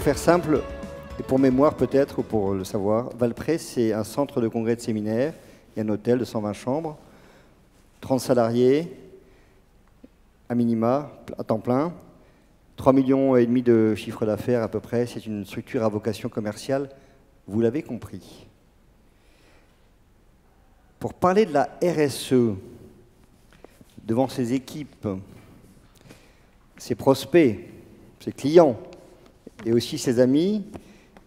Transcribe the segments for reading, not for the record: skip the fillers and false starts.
faire simple, et pour mémoire peut-être, ou pour le savoir, Valprès, c'est un centre de congrès de séminaire. Il y a un hôtel de 120 chambres, 30 salariés, à minima, à temps plein, 3,5 millions de chiffre d'affaires à peu près. C'est une structure à vocation commerciale, vous l'avez compris. Pour parler de la RSE, devant ses équipes, ses prospects, ses clients, et aussi ses amis,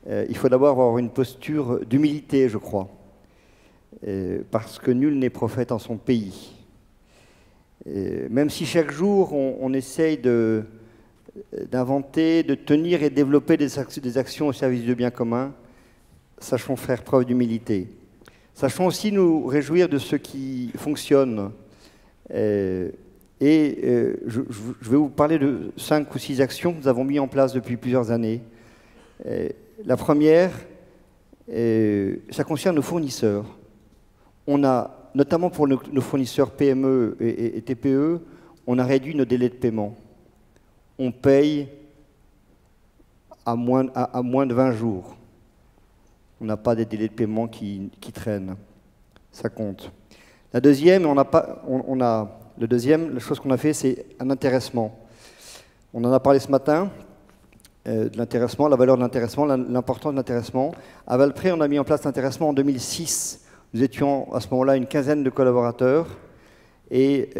il faut d'abord avoir une posture d'humilité, je crois, parce que nul n'est prophète en son pays. Même si chaque jour on essaye d'inventer, de tenir et de développer des actions au service du bien commun, sachons faire preuve d'humilité. Sachons aussi nous réjouir de ce qui fonctionne. Je vais vous parler de 5 ou 6 actions que nous avons mises en place depuis plusieurs années. La première, ça concerne nos fournisseurs. On a, notamment pour nos fournisseurs PME et TPE, on a réduit nos délais de paiement. On paye à moins de 20 jours. On n'a pas des délais de paiement qui traînent. Ça compte. La deuxième, la chose qu'on a fait, c'est un intéressement. On en a parlé ce matin, de l'intéressement, la valeur de l'intéressement, l'importance de l'intéressement. À Valprès, on a mis en place l'intéressement en 2006. Nous étions à ce moment-là une quinzaine de collaborateurs. Et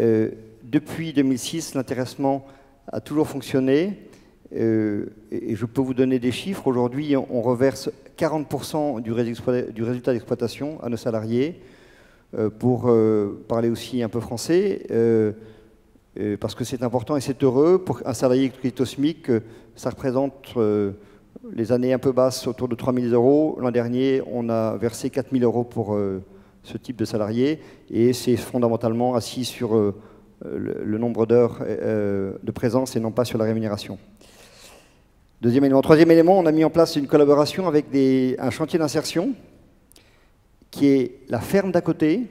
depuis 2006, l'intéressement a toujours fonctionné. Et je peux vous donner des chiffres. Aujourd'hui, on reverse 40% du résultat d'exploitation à nos salariés. Pour parler aussi un peu français, parce que c'est important et c'est heureux. Pour un salarié qui est au SMIC, ça représente les années un peu basses autour de 3 000 €. L'an dernier, on a versé 4 000 € pour ce type de salarié, et c'est fondamentalement assis sur le nombre d'heures de présence et non pas sur la rémunération. Deuxième élément. Troisième élément, on a mis en place une collaboration avec un chantier d'insertion qui est la ferme d'à côté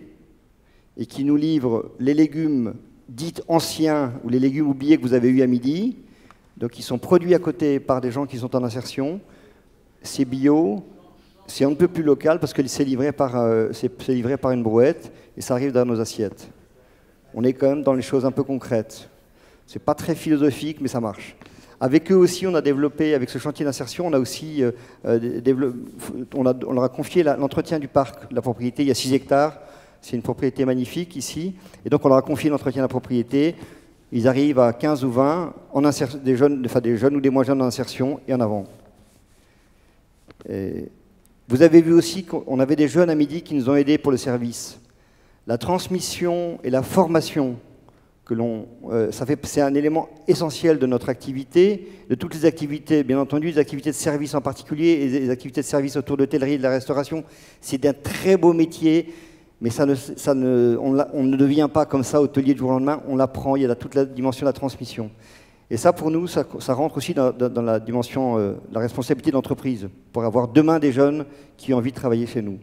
et qui nous livre les légumes dits anciens ou les légumes oubliés que vous avez eus à midi. Donc ils sont produits à côté par des gens qui sont en insertion. C'est bio, c'est un peu plus local parce que c'est livré par une brouette et ça arrive dans nos assiettes. On est quand même dans les choses un peu concrètes. C'est pas très philosophique, mais ça marche. Avec eux aussi, on a développé, avec ce chantier d'insertion, on a aussi on leur a confié l'entretien du parc, de la propriété. Il y a 6 hectares, c'est une propriété magnifique ici. Et donc on leur a confié l'entretien de la propriété. Ils arrivent à 15 ou 20, des jeunes ou des moins jeunes en insertion et en avant. Et vous avez vu aussi qu'on avait des jeunes à midi qui nous ont aidés pour le service. La transmission et la formation, c'est un élément essentiel de notre activité, de toutes les activités, bien entendu, les activités de service en particulier, et les activités de service autour de l'hôtellerie et de la restauration. C'est un très beau métier, mais on ne devient pas comme ça hôtelier du jour au lendemain, on l'apprend, il y a toute la dimension de la transmission. Et ça, pour nous, ça rentre aussi dans la dimension de la responsabilité de l'entreprise, pour avoir demain des jeunes qui ont envie de travailler chez nous.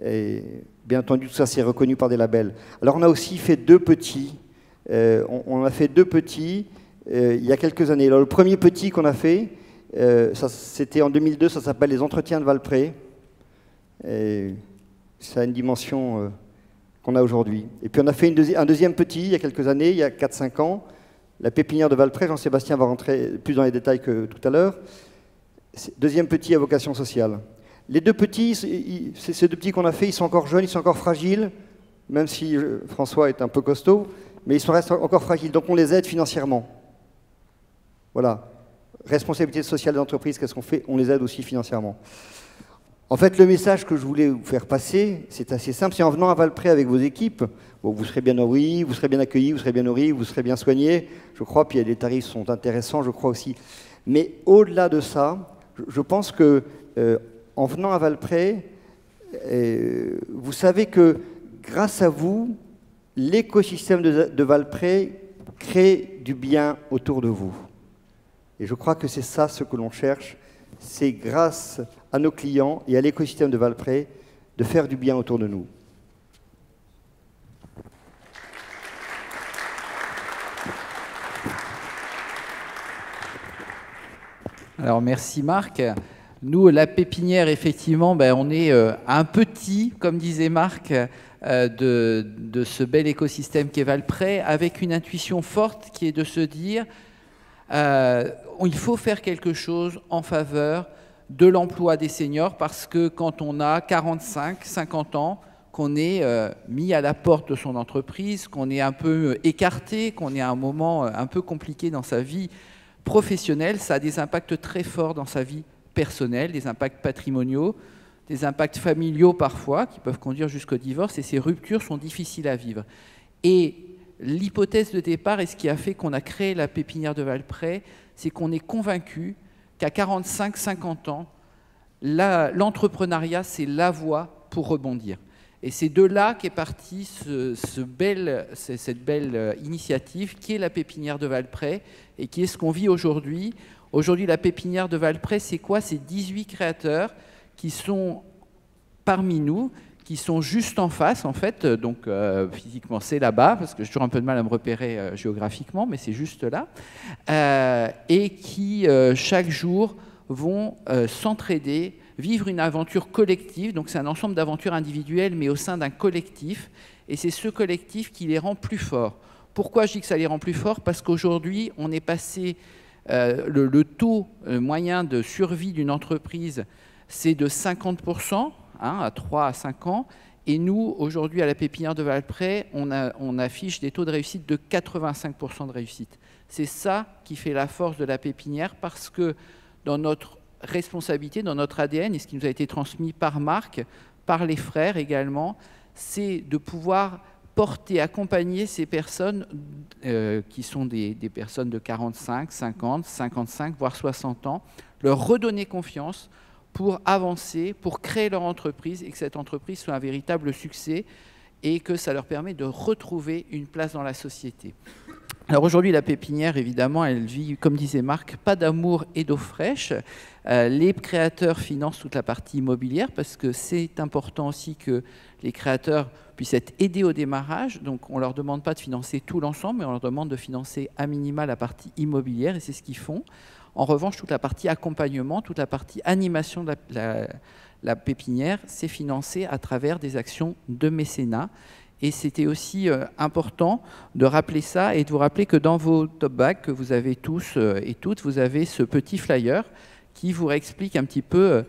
Et bien entendu, tout ça, c'est reconnu par des labels. Alors, on a aussi fait 2 petits. On a fait 2 petits il y a quelques années. Alors, le premier petit qu'on a fait, c'était en 2002, ça s'appelle les Entretiens de Valprès. Ça a une dimension qu'on a aujourd'hui. Et puis, on a fait un deuxième petit il y a quelques années, il y a 4-5 ans, la pépinière de Valprès. Jean-Sébastien va rentrer plus dans les détails que tout à l'heure. Deuxième petit à vocation sociale. Les 2 petits, ces 2 petits qu'on a fait, ils sont encore jeunes, ils sont encore fragiles, même si François est un peu costaud, mais ils restent encore fragiles, donc on les aide financièrement. Voilà. Responsabilité sociale de l'entreprise, qu'est-ce qu'on fait? On les aide aussi financièrement. En fait, le message que je voulais vous faire passer, c'est assez simple, c'est en venant à Valprès avec vos équipes, bon, vous serez bien nourris, vous serez bien accueillis, vous serez bien nourris, vous serez bien soignés, je crois, puis les tarifs sont intéressants, je crois aussi. Mais au-delà de ça, je pense que en venant à Valprès, vous savez que grâce à vous, l'écosystème de Valprès crée du bien autour de vous. Et je crois que c'est ça ce que l'on cherche, c'est grâce à nos clients et à l'écosystème de Valprès de faire du bien autour de nous. Alors merci Marc. Nous, la pépinière, effectivement, ben, on est un petit, comme disait Marc, de ce bel écosystème qu'est Valprès, avec une intuition forte qui est de se dire il faut faire quelque chose en faveur de l'emploi des seniors, parce que quand on a 45, 50 ans, qu'on est mis à la porte de son entreprise, qu'on est un peu écarté, qu'on est à un moment un peu compliqué dans sa vie professionnelle, ça a des impacts très forts dans sa vie personnelle, des impacts patrimoniaux, des impacts familiaux parfois, qui peuvent conduire jusqu'au divorce, et ces ruptures sont difficiles à vivre. Et l'hypothèse de départ, et ce qui a fait qu'on a créé la pépinière de Valprès, c'est qu'on est convaincu qu'à 45-50 ans, l'entrepreneuriat, c'est la voie pour rebondir. Et c'est de là qu'est partie cette belle initiative qui est la pépinière de Valprès et qui est ce qu'on vit aujourd'hui. Aujourd'hui, la pépinière de Valprès, c'est quoi? C'est 18 créateurs qui sont parmi nous, qui sont juste en face, en fait. Donc, physiquement, c'est là-bas, parce que j'ai toujours un peu de mal à me repérer géographiquement, mais c'est juste là. Et qui, chaque jour, vont s'entraider, vivre une aventure collective. Donc, c'est un ensemble d'aventures individuelles, mais au sein d'un collectif. Et c'est ce collectif qui les rend plus forts. Pourquoi je dis que ça les rend plus forts? Parce qu'aujourd'hui, on est passé... le taux moyen de survie d'une entreprise, c'est de 50%, à 3 à 5 ans. Et nous, aujourd'hui, à la pépinière de Valprès, on affiche des taux de réussite de 85% de réussite. C'est ça qui fait la force de la pépinière, parce que dans notre responsabilité, dans notre ADN, et ce qui nous a été transmis par Marc, par les frères également, c'est de pouvoir porter, accompagner ces personnes qui sont des personnes de 45, 50, 55, voire 60 ans, leur redonner confiance pour avancer, pour créer leur entreprise et que cette entreprise soit un véritable succès et que ça leur permet de retrouver une place dans la société. Alors aujourd'hui, la pépinière, évidemment, elle vit, comme disait Marc, pas d'amour et d'eau fraîche. Les créateurs financent toute la partie immobilière parce que c'est important aussi que les créateurs puissent être aidés au démarrage. Donc on ne leur demande pas de financer tout l'ensemble, mais on leur demande de financer à minima la partie immobilière et c'est ce qu'ils font. En revanche, toute la partie accompagnement, toute la partie animation de la pépinière, c'est financé à travers des actions de mécénat. Et c'était aussi important de rappeler ça et de vous rappeler que dans vos top bags que vous avez tous et toutes, vous avez ce petit flyer qui vous explique un petit peu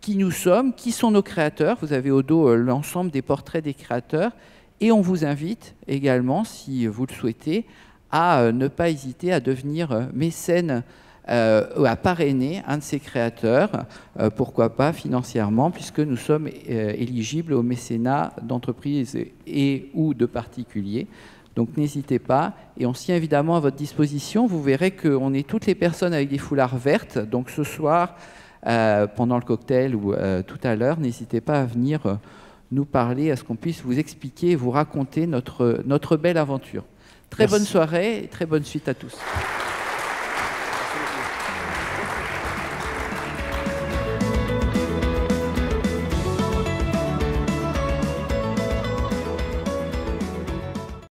qui nous sommes, qui sont nos créateurs. Vous avez au dos l'ensemble des portraits des créateurs. Et on vous invite également, si vous le souhaitez, à ne pas hésiter à devenir mécène, à parrainer un de ces créateurs, pourquoi pas financièrement, puisque nous sommes éligibles au mécénat d'entreprises et ou de particuliers. Donc n'hésitez pas, et on se tient évidemment à votre disposition. Vous verrez qu'on est toutes les personnes avec des foulards vertes, donc ce soir, pendant le cocktail ou tout à l'heure, n'hésitez pas à venir nous parler, à ce qu'on puisse vous expliquer et vous raconter notre belle aventure. Très bonne soirée et très bonne suite à tous.